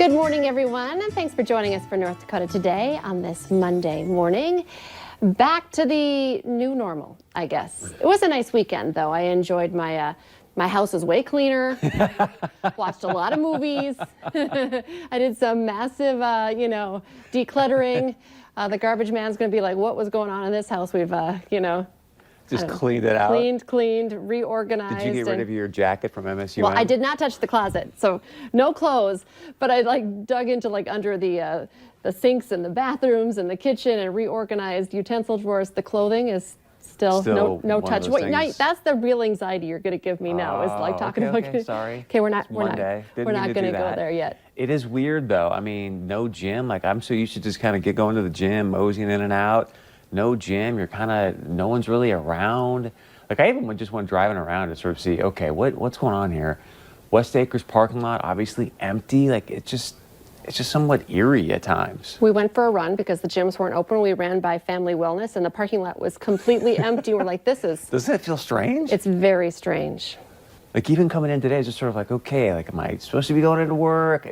Good morning, everyone, and thanks for joining us for North Dakota Today on this Monday morning. Back to the new normal, I guess. It was a nice weekend, though. I enjoyed my house is way cleaner. Watched a lot of movies. I did some massive, decluttering. The garbage man's going to be like, "What was going on in this house?" We've, just cleaned it out. Cleaned, reorganized. Did you get rid of your jacket from MSU? Well, I did not touch the closet, so no clothes. But I dug into under the sinks and the bathrooms and the kitchen and reorganized utensil drawers. The clothing is still no touch. That's the real anxiety you're going to give me now. Is talking about. Okay, sorry. Okay, we're not going to go there yet. It is weird though. I mean, no gym. I'm so used to just kind of get going to the gym, moseying in and out. No gym. No one's really around. I even just went driving around to sort of see, okay, what's going on here? West Acres parking lot, obviously empty. It's just somewhat eerie at times. We went for a run because the gyms weren't open. We ran by Family Wellness and the parking lot was completely empty. We're like, Doesn't that feel strange? It's very strange. Even coming in today is just sort of okay, am I supposed to be going into work?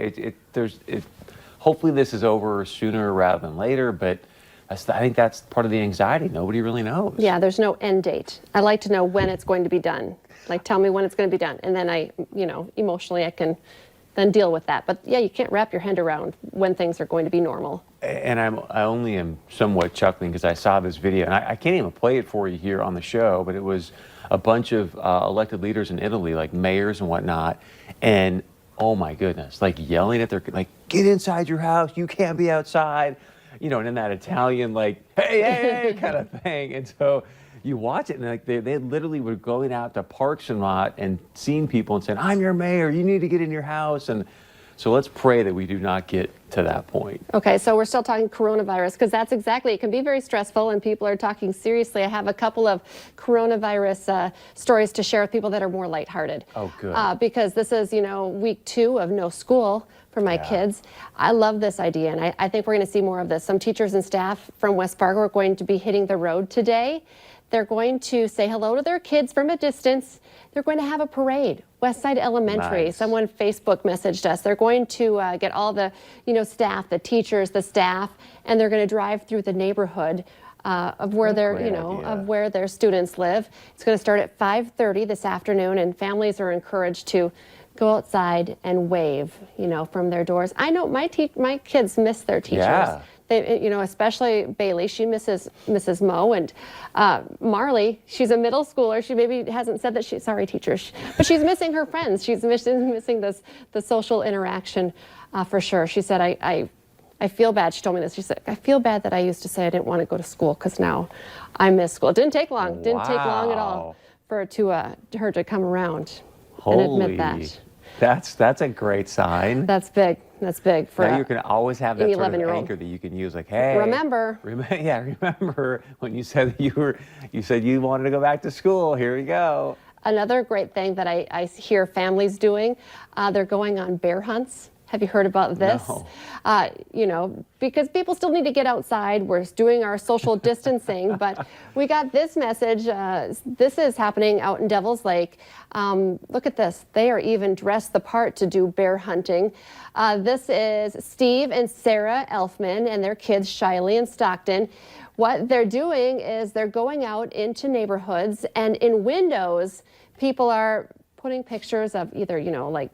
Hopefully this is over sooner rather than later, but I think that's part of the anxiety. Nobody really knows. Yeah, there's no end date. I like to know when it's going to be done. Tell me when it's going to be done. And then emotionally I can then deal with that. But yeah, you can't wrap your head around when things are going to be normal. And I only am somewhat chuckling because I saw this video, and I can't even play it for you here on the show, but it was a bunch of elected leaders in Italy, mayors and whatnot, and oh my goodness, yelling at their, get inside your house, you can't be outside. And in that Italian, hey, kind of thing. And so you watch it, and they literally were going out to parks and lot and seeing people and saying, "I'm your mayor, you need to get in your house." And so let's pray that we do not get to that point. Okay, so we're still talking coronavirus, because that's exactly, it can be very stressful, and people are talking seriously. I have a couple of coronavirus stories to share with people that are more lighthearted. Oh, good. Because this is, week 2 of no school for my kids. I love this idea, and I think we're going to see more of this. Some teachers and staff from West Fargo are going to be hitting the road today. They're going to say hello to their kids from a distance. They're going to have a parade. Westside Elementary, nice. Someone Facebook messaged us. They're going to get all the, staff, the teachers, the staff, and they're going to drive through the neighborhood of where where their students live. It's going to start at 5:30 this afternoon, and families are encouraged to go outside and wave, from their doors. I know my kids miss their teachers. Yeah. They, especially Bailey, she misses Mrs. Moe, and Marley, she's a middle schooler. She maybe hasn't said that sorry teachers, but she's missing her friends. She's missing the social interaction for sure. She said, I feel bad. She told me this. She said, I feel bad that I used to say I didn't want to go to school because now I miss school. It didn't take long. Wow. Didn't take long at all for her to come around and admit that. That's a great sign. That's big. That's big. Now you can always have that sort of 11-year-old anchor that you can use, hey. Remember when you said you wanted to go back to school. Here we go. Another great thing that I hear families doing, they're going on bear hunts. Have you heard about this? No. Because people still need to get outside. We're doing our social distancing, but we got this message. This is happening out in Devil's Lake. Look at this. They are even dressed the part to do bear hunting. This is Steve and Sarah Elfman and their kids, Shiley and Stockton. What they're doing is they're going out into neighborhoods, and in windows, people are putting pictures of either,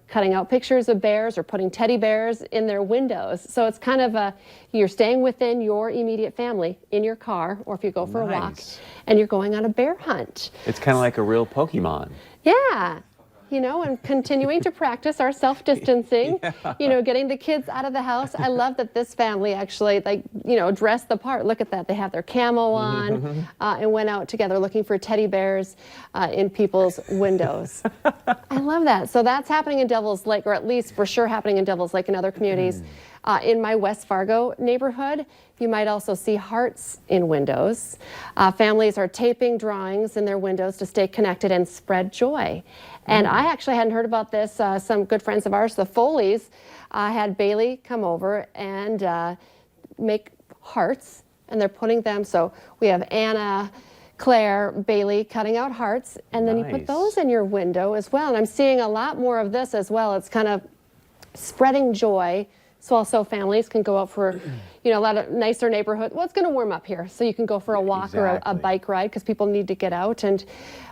cutting out pictures of bears or putting teddy bears in their windows. So it's kind of you're staying within your immediate family in your car, or if you go for a walk, and you're going on a bear hunt. It's kind of like a real Pokemon. Yeah. And continuing to practice our self-distancing, getting the kids out of the house. I love that this family actually, dressed the part. Look at that. They have their camo on and went out together looking for teddy bears in people's windows. I love that. So that's happening in Devil's Lake, or at least for sure happening in Devil's Lake and other communities. In my West Fargo neighborhood, you might also see hearts in windows. Families are taping drawings in their windows to stay connected and spread joy. And I actually hadn't heard about this. Some good friends of ours, the Foleys, had Bailey come over and make hearts, and they're putting them. So we have Anna, Claire, Bailey cutting out hearts, and then you put those in your window as well. And I'm seeing a lot more of this as well. It's kind of spreading joy So also families can go out for, a lot of nicer neighborhood. Well, it's going to warm up here, so you can go for a walk or a Exactly. bike ride because people need to get out. And,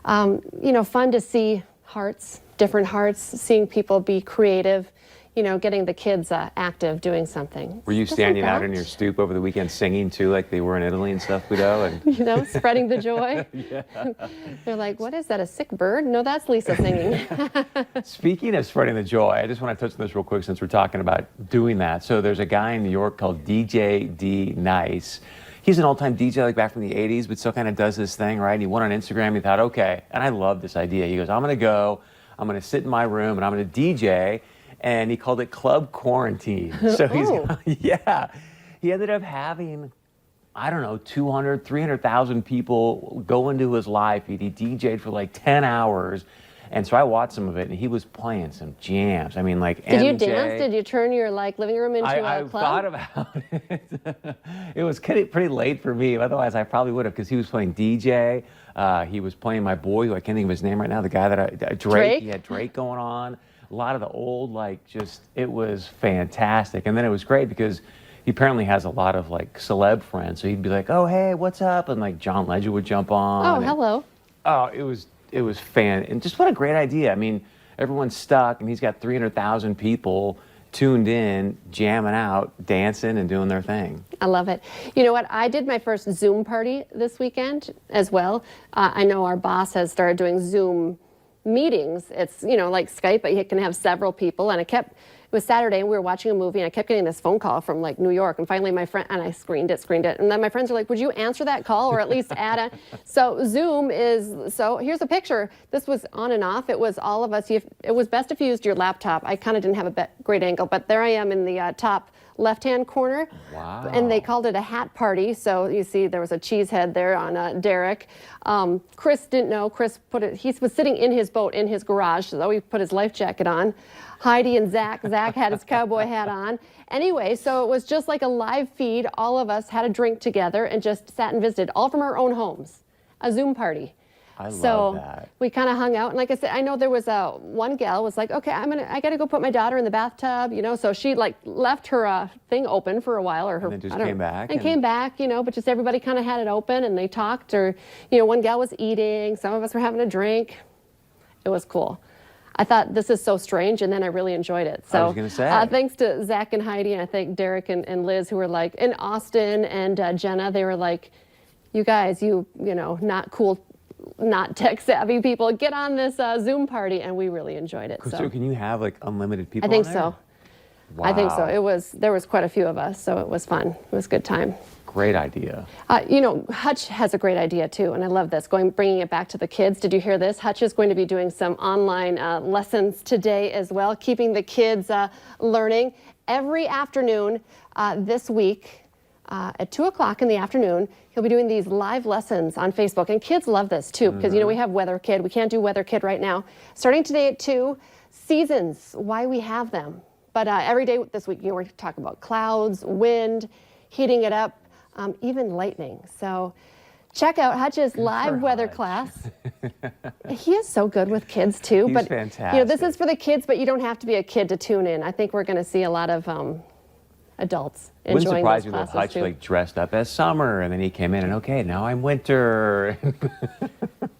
fun to see different hearts, seeing people be creative, getting the kids active, doing something. Were you Stuff like standing out that. on your stoop over the weekend singing too, like they were in Italy and stuff, Guido? And Spreading the joy. They're like, what is that, a sick bird? No, that's Lisa singing. speaking of spreading the joy, I just want to touch on this real quick since we're talking about doing that. So there's a guy in New York called DJ D Nice. He's an old-time DJ, like back from the 80s, but still kind of does this thing, right? And he went on Instagram, he thought, okay, and I love this idea. He goes, I'm going to sit in my room and I'm going to DJ. And he called it Club Quarantine. So he ended up having, I don't know, 200, 300,000 people go into his live feed. He DJ'd for like 10 hours. And so I watched some of it, and he was playing some jams. I mean, like Did you MJ. dance? Did you turn your living room into I a club? thought about it. It was pretty late for me. Otherwise, I probably would have, because he was playing DJ. He was playing my boy, who I can't think of his name right now, the guy that Drake. He had Drake going on. A lot of the old, it was fantastic. And then it was great because he apparently has a lot of celeb friends. So he'd be like, oh, hey, what's up? And John Legend would jump on. Oh, hello. Oh, it was and just what a great idea. I mean, everyone's stuck and he's got 300,000 people tuned in, jamming out, dancing and doing their thing. I love it. You know what? I did my first Zoom party this weekend as well. I know our boss has started doing Zoom meetings. It's, like Skype, but you can have several people. And it was Saturday and we were watching a movie and I kept getting this phone call from New York. And finally my friend, and I screened it. And then my friends are like, would you answer that call or at least add a, so Zoom so here's a picture. This was on and off. It was all of us. It was best if you used your laptop. I kind of didn't have a great angle, but there I am in the top left-hand corner. Wow. And they called it a hat party. So you see there was a cheese head there on Derek. Chris didn't know. Chris he was sitting in his boat in his garage, so he put his life jacket on. Heidi and Zach had his cowboy hat on. Anyway, so it was just like a live feed. All of us had a drink together and just sat and visited, all from our own homes. A Zoom party. I love that. We kind of hung out, and like I said, I know there was one gal was like, okay, I got to go put my daughter in the bathtub, so she left her thing open for a while, or her, And then just came back. and came back, but just everybody kind of had it open, and they talked, or one gal was eating, some of us were having a drink. It was cool. I thought this is so strange, and then I really enjoyed it. So I was going to say. thanks to Zach and Heidi, and I think Derek and Liz, who were in Austin, and Jenna, they were like, you guys, not cool, not tech savvy people, get on this Zoom party, and we really enjoyed it. So can you have unlimited people? I think on there? so. Wow. I think so. There was quite a few of us, so it was fun. It was a good time. Great idea. Hutch has a great idea too, and I love this. Bringing it back to the kids. Did you hear this? Hutch is going to be doing some online lessons today as well, keeping the kids learning every afternoon this week. At 2 o'clock in the afternoon, he'll be doing these live lessons on Facebook. And kids love this too, because we have Weather Kid. We can't do Weather Kid right now. Starting today at 2, seasons, why we have them. But every day this week, we're talking about clouds, wind, heating it up, even lightning. So check out Hutch's live weather class. He is so good with kids too. He's fantastic. This is for the kids, but you don't have to be a kid to tune in. I think we're going to see a lot of adults Wouldn't enjoying surprise those me that classes Hutch too. dressed up as summer, and then he came in and okay, now I'm winter.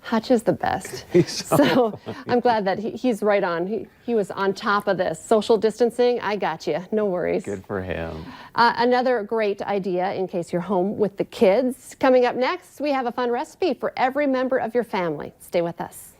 Hutch is the best. So I'm glad that he's right on. He was on top of this. Social distancing, I got you. No worries. Good for him. Another great idea in case you're home with the kids. Coming up next, we have a fun recipe for every member of your family. Stay with us.